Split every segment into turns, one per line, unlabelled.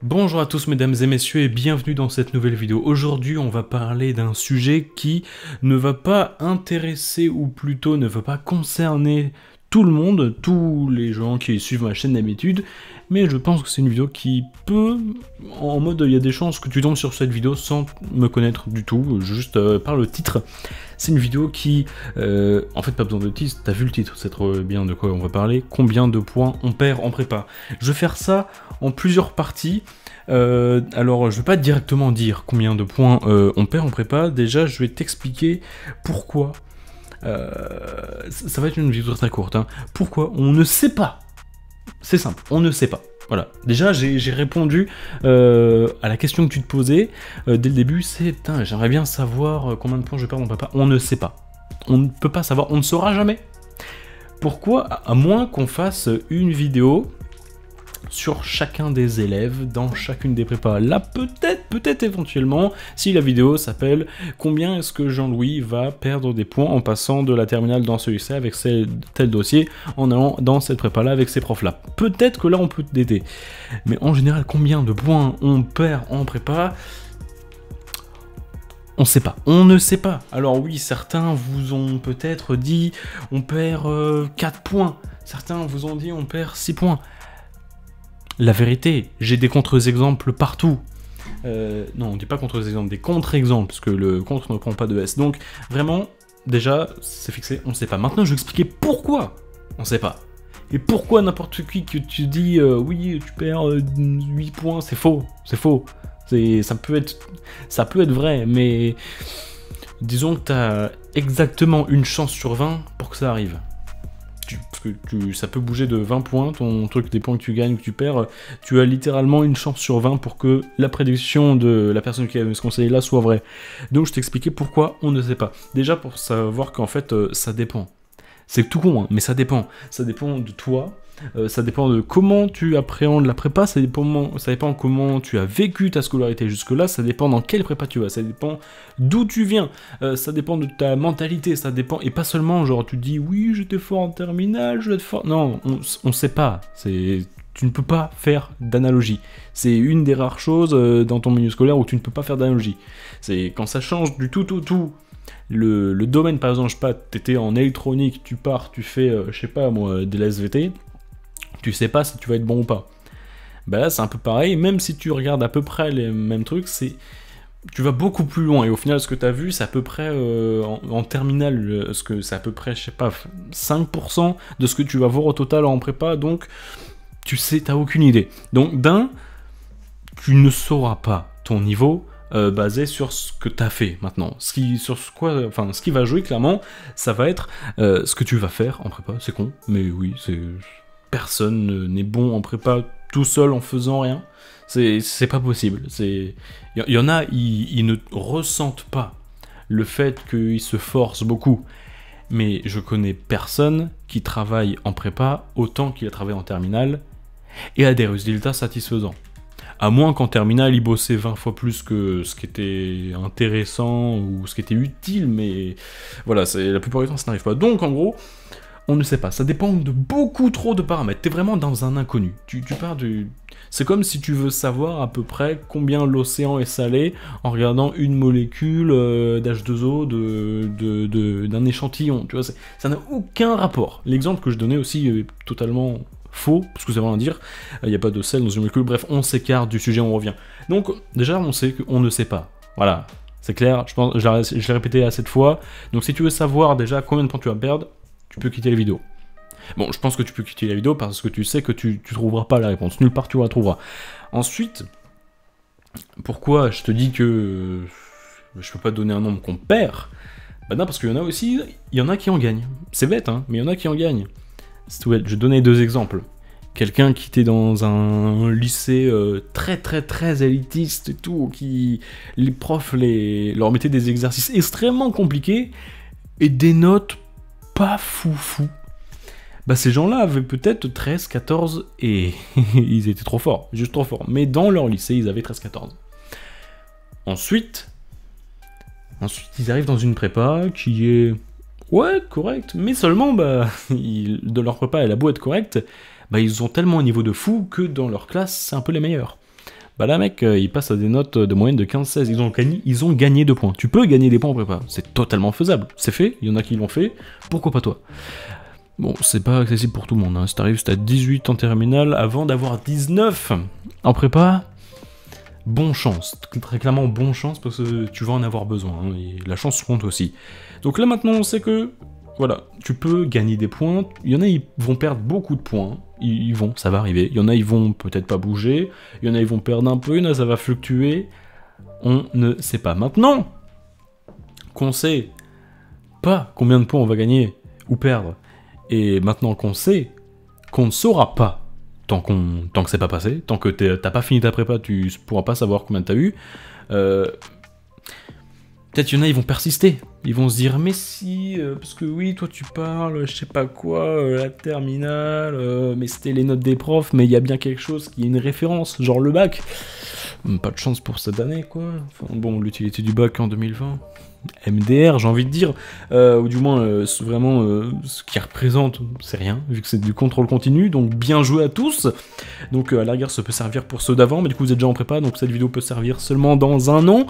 Bonjour à tous mesdames et messieurs et bienvenue dans cette nouvelle vidéo. Aujourd'hui on va parler d'un sujet qui ne va pas intéresser ou plutôt ne va pas concerner tout le monde, tous les gens qui suivent ma chaîne d'habitude, mais je pense que c'est une vidéo qui peut, en mode il y a des chances que tu tombes sur cette vidéo sans me connaître du tout, juste par le titre. C'est une vidéo qui, en fait pas besoin de titre, t'as vu le titre, c'est trop bien de quoi on va parler, combien de points on perd en prépa. Je vais faire ça en plusieurs parties. Alors je vais pas directement dire combien de points on perd en prépa, déjà je vais t'expliquer pourquoi. Ça va être une vidéo très courte, hein. Pourquoi on ne sait pas. C'est simple, on ne sait pas. Voilà, déjà j'ai répondu à la question que tu te posais dès le début, c'est putain, j'aimerais bien savoir combien de points je perds en prépa. On ne sait pas. On ne peut pas savoir, on ne saura jamais. Pourquoi? À moins qu'on fasse une vidéo sur chacun des élèves dans chacune des prépas. Là, peut-être éventuellement, si la vidéo s'appelle « Combien est-ce que Jean-Louis va perdre des points en passant de la terminale dans celui-ci avec tel dossier, en allant dans cette prépa-là avec ces profs-là ». Peut-être que là, on peut t'aider. Mais en général, combien de points on perd en prépa ? On sait pas, on ne sait pas. Alors oui, certains vous ont peut-être dit « On perd 4 points ». Certains vous ont dit « On perd 6 points ». La vérité, j'ai des contre-exemples partout. Non, on dit pas contre-exemples, des contre-exemples, parce que le contre ne prend pas de S. Donc, vraiment, déjà, c'est fixé, on ne sait pas. Maintenant, je vais expliquer pourquoi on ne sait pas. Et pourquoi n'importe qui que tu dis, oui, tu perds 8 points, c'est faux, c'est faux. Ça peut être vrai, mais disons que tu as exactement une chance sur 20 pour que ça arrive. Parce que ça peut bouger de 20 points, ton truc, des points que tu gagnes, que tu perds, tu as littéralement une chance sur 20 pour que la prédiction de la personne qui a ce conseil là soit vraie. Donc je t'expliquais pourquoi on ne sait pas. Déjà pour savoir qu'en fait ça dépend. C'est tout con, hein, mais ça dépend. Ça dépend de toi, ça dépend de comment tu appréhendes la prépa, ça dépend comment tu as vécu ta scolarité jusque-là, ça dépend dans quelle prépa tu vas, ça dépend d'où tu viens, ça dépend de ta mentalité, ça dépend, et pas seulement genre tu te dis oui j'étais fort en terminale, je vais être fort, non, on sait pas, tu ne peux pas faire d'analogie. C'est une des rares choses dans ton milieu scolaire où tu ne peux pas faire d'analogie. C'est quand ça change du tout au tout. Le domaine, par exemple, je sais pas, t'étais en électronique, tu pars, tu fais, je sais pas moi, de l'SVT, tu sais pas si tu vas être bon ou pas. Bah là, c'est un peu pareil, même si tu regardes à peu près les mêmes trucs, tu vas beaucoup plus loin, et au final, ce que t'as vu, c'est à peu près, en terminale, ce que c'est à peu près, je sais pas, 5% de ce que tu vas voir au total en prépa, donc, tu sais, t'as aucune idée. Donc, tu ne sauras pas ton niveau, basé sur ce que tu as fait maintenant. Ce qui va jouer clairement, ça va être ce que tu vas faire en prépa. C'est con, mais oui, personne n'est bon en prépa tout seul en faisant rien. C'est pas possible. Il y en a, ils ne ressentent pas le fait qu'ils se forcent beaucoup. Mais je connais personne qui travaille en prépa autant qu'il a travaillé en terminale et a des résultats satisfaisants. À moins qu'en terminale, il bossait 20 fois plus que ce qui était intéressant ou ce qui était utile, mais voilà, la plupart du temps, ça n'arrive pas. Donc, en gros, on ne sait pas. Ça dépend de beaucoup trop de paramètres. T'es vraiment dans un inconnu. Tu pars du... C'est comme si tu veux savoir à peu près combien l'océan est salé en regardant une molécule d'H2O d'un échantillon. Tu vois, ça n'a aucun rapport. L'exemple que je donnais aussi est totalement... faux, parce que ça veut rien dire, il n'y a pas de sel dans une molécule, bref, on s'écarte du sujet, on revient. Donc, déjà, on sait qu'on ne sait pas. Voilà, c'est clair, je pense, je l'ai répété assez de fois. Donc, si tu veux savoir déjà combien de points tu vas perdre, tu peux quitter la vidéo. Bon, je pense que tu peux quitter la vidéo parce que tu sais que tu trouveras pas la réponse. Nulle part tu la trouveras. Ensuite, pourquoi je te dis que je peux pas donner un nombre qu'on perd? Bah non, parce qu'il y en a aussi, il y en a qui en gagnent. C'est bête, hein, mais il y en a qui en gagnent. Je vais donner deux exemples. Quelqu'un qui était dans un lycée très élitiste et tout, qui les profs leur mettaient des exercices extrêmement compliqués et des notes pas foufou. Bah ces gens-là avaient peut-être 13, 14 et ils étaient trop forts, juste trop forts. Mais dans leur lycée, ils avaient 13, 14. Ensuite, ils arrivent dans une prépa qui est... ouais, correct, mais seulement, de leur prépa, elle a beau être correcte, ils ont tellement un niveau de fou que dans leur classe, c'est un peu les meilleurs. bah là mec, ils passent à des notes de moyenne de 15-16, ils ont gagné 2 points. Tu peux gagner des points en prépa, c'est totalement faisable, c'est fait, il y en a qui l'ont fait, pourquoi pas toi? Bon, c'est pas accessible pour tout le monde, hein. Si t'arrives, c'est à 18 en terminale, avant d'avoir 19 en prépa, bon chance, très clairement bon chance, parce que tu vas en avoir besoin, hein, et la chance compte aussi. Donc là maintenant, on sait que, voilà, tu peux gagner des points, il y en a, ils vont perdre beaucoup de points, ça va arriver, il y en a, ils vont peut-être pas bouger, il y en a, ils vont perdre un peu, il y en a, ça va fluctuer, on ne sait pas. Maintenant qu'on sait pas combien de points on va gagner ou perdre, et maintenant qu'on sait qu'on ne saura pas tant que c'est pas passé, tant que t'as pas fini ta prépa, tu pourras pas savoir combien t'as eu, peut-être il y en a, ils vont persister. Ils vont se dire, mais si, parce que oui, toi tu parles, je sais pas quoi, la terminale, mais c'était les notes des profs, mais il y a bien quelque chose qui est une référence, genre le bac. Pas de chance pour cette année, quoi. Enfin, bon, l'utilité du bac en 2020. MDR, j'ai envie de dire, ou du moins, vraiment, ce qui représente, c'est rien, vu que c'est du contrôle continu, donc bien joué à tous. Donc à la rigueur, ça peut servir pour ceux d'avant, mais du coup vous êtes déjà en prépa, donc cette vidéo peut servir seulement dans 1 an.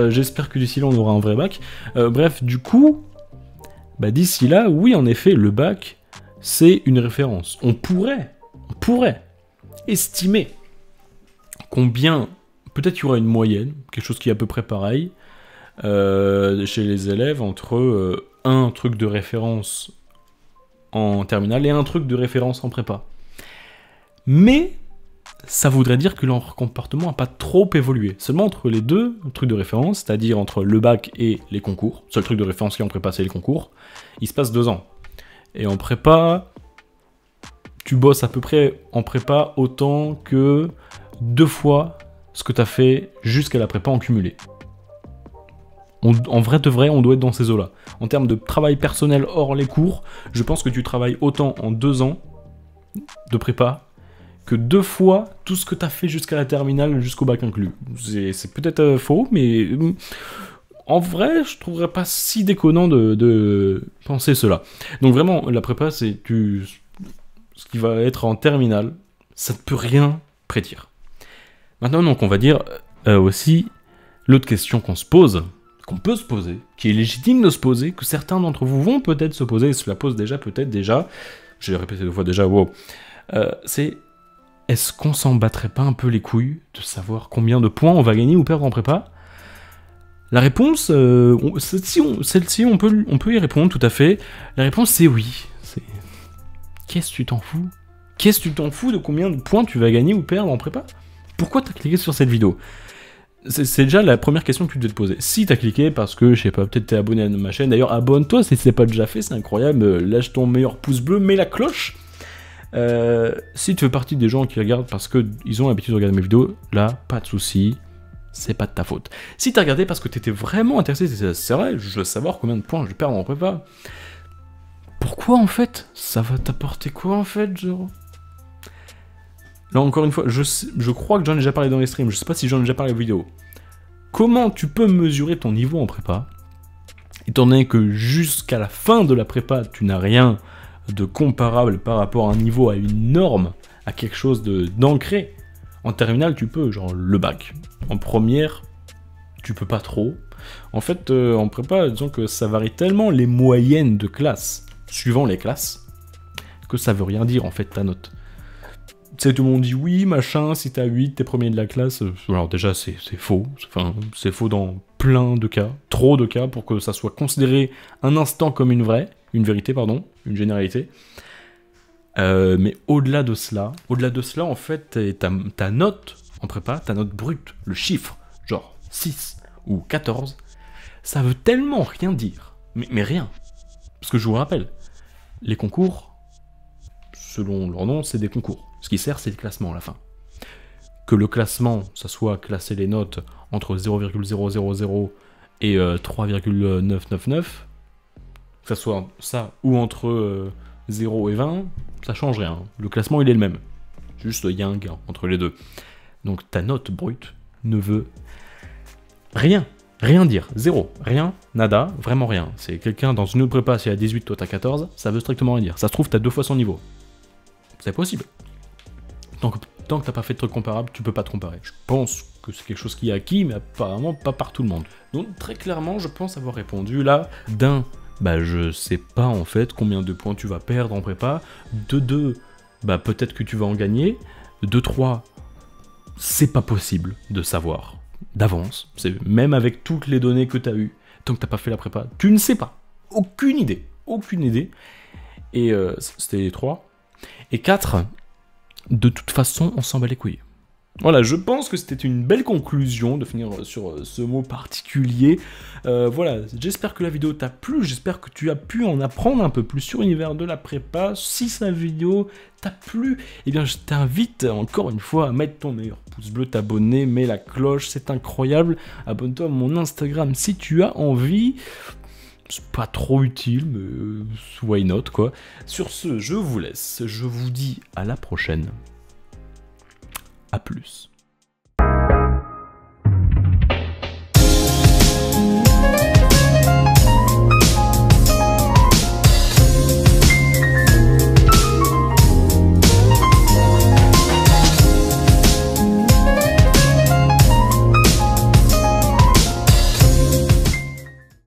J'espère que d'ici là on aura un vrai bac. Bref, du coup, bah, d'ici là, oui en effet, le bac, c'est une référence. On pourrait estimer combien, peut-être qu'il y aura une moyenne, quelque chose qui est à peu près pareil, chez les élèves, entre un truc de référence en terminale et un truc de référence en prépa. Mais ça voudrait dire que leur comportement n'a pas trop évolué. Seulement entre les deux trucs de référence, c'est-à-dire entre le bac et les concours, seul truc de référence qui est en prépa, c'est les concours, il se passe 2 ans. Et en prépa, tu bosses à peu près en prépa autant que 2 fois ce que tu as fait jusqu'à la prépa en cumulé. En vrai de vrai, on doit être dans ces eaux-là. En termes de travail personnel hors les cours, je pense que tu travailles autant en 2 ans de prépa que 2 fois tout ce que tu as fait jusqu'à la terminale, jusqu'au bac inclus. C'est peut-être faux, mais en vrai, je trouverais pas si déconnant de penser cela. Donc vraiment, la prépa, c'est ce qui va être en terminale, ça ne peut rien prédire. Maintenant, donc, on va dire aussi l'autre question qu'on peut se poser, qui est légitime de se poser, que certains d'entre vous vont peut-être se poser, et se la posent peut-être déjà, je l'ai répété 2 fois déjà, wow, c'est, est-ce qu'on s'en battrait pas un peu les couilles de savoir combien de points on va gagner ou perdre en prépa? La réponse, celle-ci, on peut y répondre tout à fait. La réponse, c'est oui. Qu'est-ce que tu t'en fous? Qu'est-ce que tu t'en fous de combien de points tu vas gagner ou perdre en prépa? Pourquoi t'as cliqué sur cette vidéo? C'est déjà la première question que tu devais te poser. Si t'as cliqué parce que, je sais pas, peut-être t'es abonné à ma chaîne, d'ailleurs abonne-toi si c'est pas déjà fait, c'est incroyable, lâche ton meilleur pouce bleu, mets la cloche. Si tu fais partie des gens qui regardent parce qu'ils ont l'habitude de regarder mes vidéos, là, pas de souci, c'est pas de ta faute. Si t'as regardé parce que t'étais vraiment intéressé, c'est vrai, je veux savoir combien de points je perds en prépa. Pourquoi en fait? Ça va t'apporter quoi en fait, genre? Là encore une fois, je crois que j'en ai déjà parlé dans les streams, je sais pas si j'en ai déjà parlé en vidéo. Comment tu peux mesurer ton niveau en prépa, étant donné que jusqu'à la fin de la prépa, tu n'as rien de comparable par rapport à un niveau, à une norme, à quelque chose d'ancré. En terminale, tu peux, genre le bac. En première, tu peux pas trop. En fait, en prépa, disons que ça varie tellement les moyennes de classe, suivant les classes, que ça veut rien dire en fait ta note. Tu sais, tout le monde dit oui, machin, si t'as 8, t'es premier de la classe. Alors déjà, c'est faux. Enfin, c'est faux dans plein de cas, trop de cas, pour que ça soit considéré un instant comme une vérité, pardon, une généralité. Mais au-delà de cela, en fait, ta note en prépa, ta note brute, le chiffre, genre 6 ou 14, ça veut tellement rien dire. Mais rien. Parce que je vous rappelle, les concours, selon leur nom, c'est des concours. Ce qui sert, c'est le classement à la fin. Que le classement, ça soit classer les notes entre 0,000 et 3,999, que ça soit ça ou entre 0 et 20, ça change rien. Le classement, il est le même. Juste, il y a un gain entre les deux. Donc ta note brute ne veut rien dire. Zéro. Rien, nada, vraiment rien. C'est quelqu'un dans une autre prépa, si à 18, toi t'as 14, ça veut strictement rien dire. Ça se trouve, t'as 2 fois son niveau. C'est possible. Donc Tant que t'as pas fait de trucs comparables, tu peux pas te comparer. Je pense que c'est quelque chose qui est acquis, mais apparemment pas par tout le monde. Donc très clairement, je pense avoir répondu là. D'un, bah je sais pas en fait combien de points tu vas perdre en prépa. De deux, bah peut-être que tu vas en gagner. De trois, c'est pas possible de savoir d'avance. Même avec toutes les données que t'as eues, tant que t'as pas fait la prépa, tu ne sais pas. Aucune idée. Aucune idée. Et c'était les trois. Et 4, de toute façon, on s'en bat les couilles. Voilà, je pense que c'était une belle conclusion de finir sur ce mot particulier. Voilà, j'espère que la vidéo t'a plu, j'espère que tu as pu en apprendre un peu plus sur l'univers de la prépa. Si cette vidéo t'a plu, eh bien je t'invite encore une fois à mettre ton meilleur pouce bleu, t'abonner, mets la cloche, c'est incroyable. Abonne-toi à mon Instagram si tu as envie. C'est pas trop utile, mais why not, quoi. Sur ce, je vous laisse. Je vous dis à la prochaine. À plus.